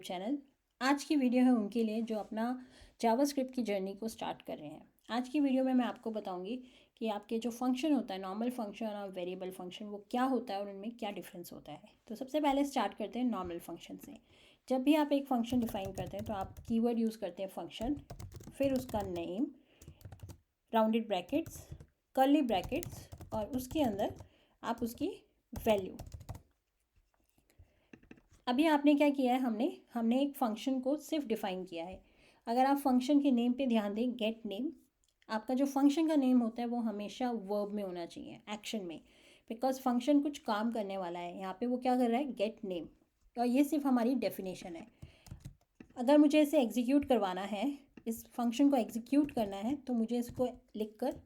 Channel. आज की video है उनके लिए जो अपना जावास्क्रिप्ट की जर्नी को स्टार्ट कर रहे हैं। आज की वीडियो में मैं आपको बताऊंगी कि आपके जो फंक्शन होता है, नॉर्मल फंक्शन और वेरिएबल फंक्शन, वो क्या होता है और उनमें क्या डिफरेंस होता है। तो सबसे पहले स्टार्ट करते हैं नॉर्मल फंक्शन से। जब भी आप एक फंक्शन डिफाइन करते हैं तो आप कीवर्ड यूज़ करते हैं फंक्शन, फिर उसका name, rounded brackets, curly brackets, और उसके अंदर आप उसकी वैल्यू। अभी आपने क्या किया है, हमने एक फ़ंक्शन को सिर्फ डिफ़ाइन किया है। अगर आप फंक्शन के नेम पे ध्यान दें, गेट नेम, आपका जो फंक्शन का नेम होता है वो हमेशा वर्ब में होना चाहिए, एक्शन में, बिकॉज फंक्शन कुछ काम करने वाला है। यहाँ पे वो क्या कर रहा है, गेट नेम, और ये सिर्फ हमारी डेफिनेशन है। अगर मुझे इसे एग्जीक्यूट करवाना है, इस फंक्शन को एग्जीक्यूट करना है, तो मुझे इसको लिख कर,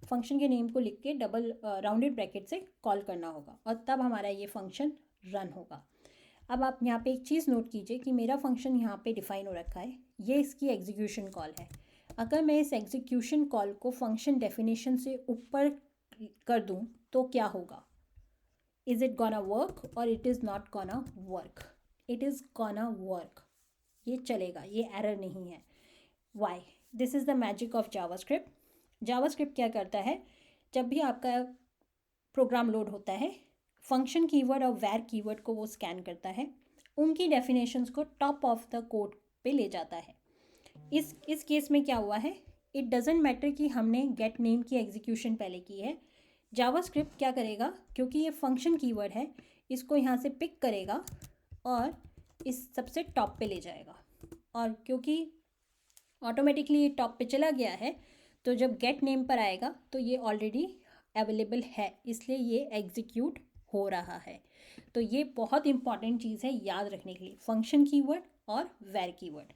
फंक्शन के नेम को लिख के डबल राउंडेड ब्रैकेट से कॉल करना होगा, और तब हमारा ये फंक्शन रन होगा। अब आप यहाँ पे एक चीज़ नोट कीजिए कि मेरा फंक्शन यहाँ पे डिफाइन हो रखा है, ये इसकी एग्जीक्यूशन कॉल है। अगर मैं इस एग्जीक्यूशन कॉल को फंक्शन डेफिनेशन से ऊपर कर दूँ तो क्या होगा? इज़ इट गोना वर्क और it is not gonna work? It is gonna work, ये चलेगा, ये एरर नहीं है। Why? This is the magic of JavaScript. JavaScript क्या करता है, जब भी आपका प्रोग्राम लोड होता है, फंक्शन कीवर्ड और वैर कीवर्ड को वो स्कैन करता है, उनकी डेफिनेशंस को टॉप ऑफ द कोड पे ले जाता है। इस केस में क्या हुआ है, इट डजेंट मैटर कि हमने गेट नेम की एग्जीक्यूशन पहले की है। जावास्क्रिप्ट क्या करेगा, क्योंकि ये फंक्शन कीवर्ड है, इसको यहाँ से पिक करेगा और इस सबसे टॉप पे ले जाएगा, और क्योंकि ऑटोमेटिकली ये टॉप पे चला गया है, तो जब गेट नेम पर आएगा तो ये ऑलरेडी अवेलेबल है, इसलिए ये एग्जीक्यूट हो रहा है। तो ये बहुत इंपॉर्टेंट चीज़ है याद रखने के लिए, फंक्शन कीवर्ड और वेर कीवर्ड।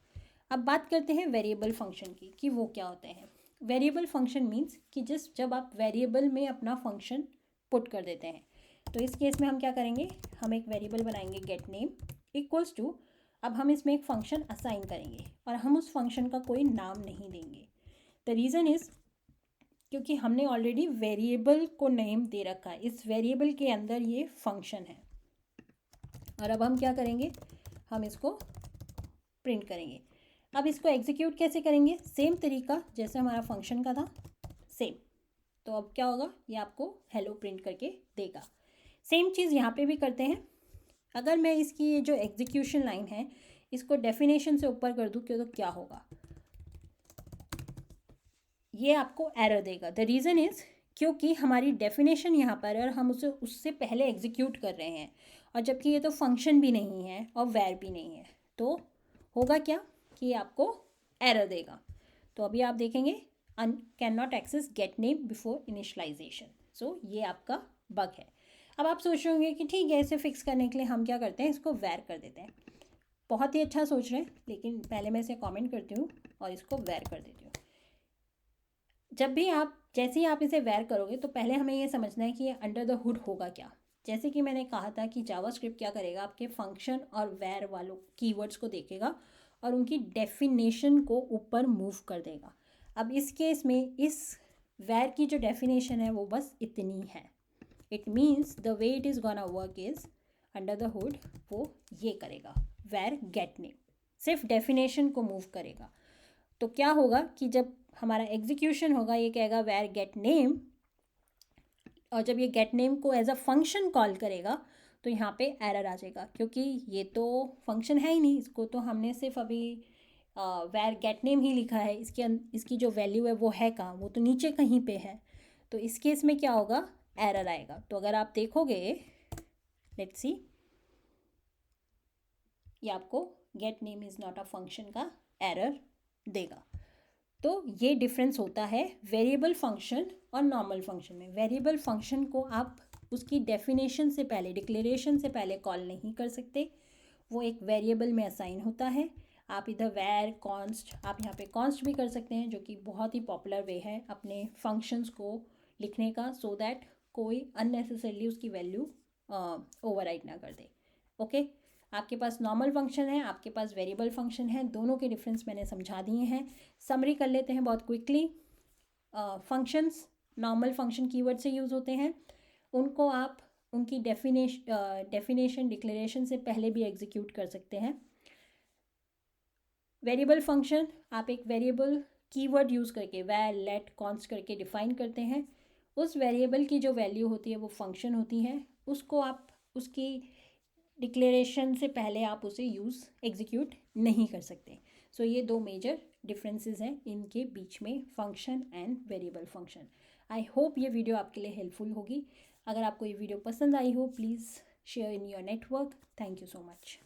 अब बात करते हैं वेरिएबल फंक्शन की कि वो क्या होते हैं। वेरिएबल फंक्शन मीन्स कि जब आप वेरिएबल में अपना फंक्शन पुट कर देते हैं। तो इस केस में हम क्या करेंगे, हम एक वेरिएबल बनाएंगे गेट नेम इक्वल्स टू, अब हम इसमें एक फंक्शन असाइन करेंगे और हम उस फंक्शन का कोई नाम नहीं देंगे। द रीज़न इज़ क्योंकि हमने ऑलरेडी वेरिएबल को नेम दे रखा है, इस वेरिएबल के अंदर ये फंक्शन है। और अब हम क्या करेंगे, हम इसको प्रिंट करेंगे। अब इसको एग्जीक्यूट कैसे करेंगे, सेम तरीका जैसे हमारा फंक्शन का था, सेम। तो अब क्या होगा, ये आपको हेलो प्रिंट करके देगा। सेम चीज़ यहाँ पे भी करते हैं। अगर मैं इसकी ये जो एग्जीक्यूशन लाइन है, इसको डेफिनेशन से ऊपर कर दूँ तो क्या होगा, ये आपको एरर देगा। द रीज़न इज़ क्योंकि हमारी डेफिनेशन यहाँ पर है और हम उसे उससे पहले एग्जीक्यूट कर रहे हैं, और जबकि ये तो फंक्शन भी नहीं है और वेर भी नहीं है, तो होगा क्या कि ये आपको एरर देगा। तो अभी आप देखेंगे, can not access get name before initialization. So ये आपका बग है। अब आप सोच रहे होंगे कि ठीक है, इसे फिक्स करने के लिए हम क्या करते हैं, इसको वेर कर देते हैं। बहुत ही अच्छा सोच रहे हैं, लेकिन पहले मैं इसे कमेंट करती हूँ और इसको वेर कर देती हूँ। जब भी आप, जैसे ही आप इसे वेर करोगे, तो पहले हमें ये समझना है कि ये अंडर द हुड होगा क्या। जैसे कि मैंने कहा था कि जावास्क्रिप्ट क्या करेगा, आपके फंक्शन और वेर वालों कीवर्ड्स को देखेगा और उनकी डेफिनेशन को ऊपर मूव कर देगा। अब इस केस में इस वेर की जो डेफिनेशन है वो बस इतनी है। It means the way it is gonna work is, under the hood वो ये करेगा, वेर गेट नेम, सिर्फ डेफिनेशन को मूव करेगा। तो क्या होगा कि जब हमारा एग्जीक्यूशन होगा, ये कहेगा वेर गेट नेम, और जब ये गेट नेम को एज अ फंक्शन कॉल करेगा तो यहाँ पे एरर आ जाएगा, क्योंकि ये तो फंक्शन है ही नहीं, इसको तो हमने सिर्फ अभी वेर गेट नेम ही लिखा है, इसकी जो वैल्यू है वो है कहाँ, वो तो नीचे कहीं पे है। तो इस केस में क्या होगा, एरर आएगा। तो अगर आप देखोगे, लेट्स सी, ये आपको gate name is not a function का एरर देगा। तो ये डिफरेंस होता है वेरिएबल फंक्शन और नॉर्मल फंक्शन में। वेरिएबल फंक्शन को आप उसकी डेफिनेशन से पहले, डिक्लेरेशन से पहले कॉल नहीं कर सकते, वो एक वेरिएबल में असाइन होता है। आप इधर वेर कॉन्स्ट, आप यहाँ पे कॉन्स्ट भी कर सकते हैं, जो कि बहुत ही पॉपुलर वे है अपने फंक्शंस को लिखने का, सो दैट कोई अननेसेसरली उसकी वैल्यू ओवरराइड ना कर दे। ओके, आपके पास नॉर्मल फंक्शन है, आपके पास वेरिएबल फंक्शन है, दोनों के डिफरेंस मैंने समझा दिए हैं। समरी कर लेते हैं बहुत quickly. Functions normal function keyword से यूज़ होते हैं, उनको आप उनकी डेफिनेशन डिक्लेरेशन से पहले भी एग्जीक्यूट कर सकते हैं। वेरिएबल फंक्शन आप एक वेरिएबल कीवर्ड यूज़ करके वैल लेट कॉन्स्ट करके डिफाइन करते हैं। उस वेरिएबल की जो वैल्यू होती है वो फंक्शन होती है, उसको आप उसकी डिक्लेरेशन से पहले आप उसे एग्जीक्यूट नहीं कर सकते। सो ये दो मेजर डिफरेंसेस हैं इनके बीच में, function and variable function. I hope ये वीडियो आपके लिए हेल्पफुल होगी। अगर आपको ये वीडियो पसंद आई हो please share in your network. Thank you so much.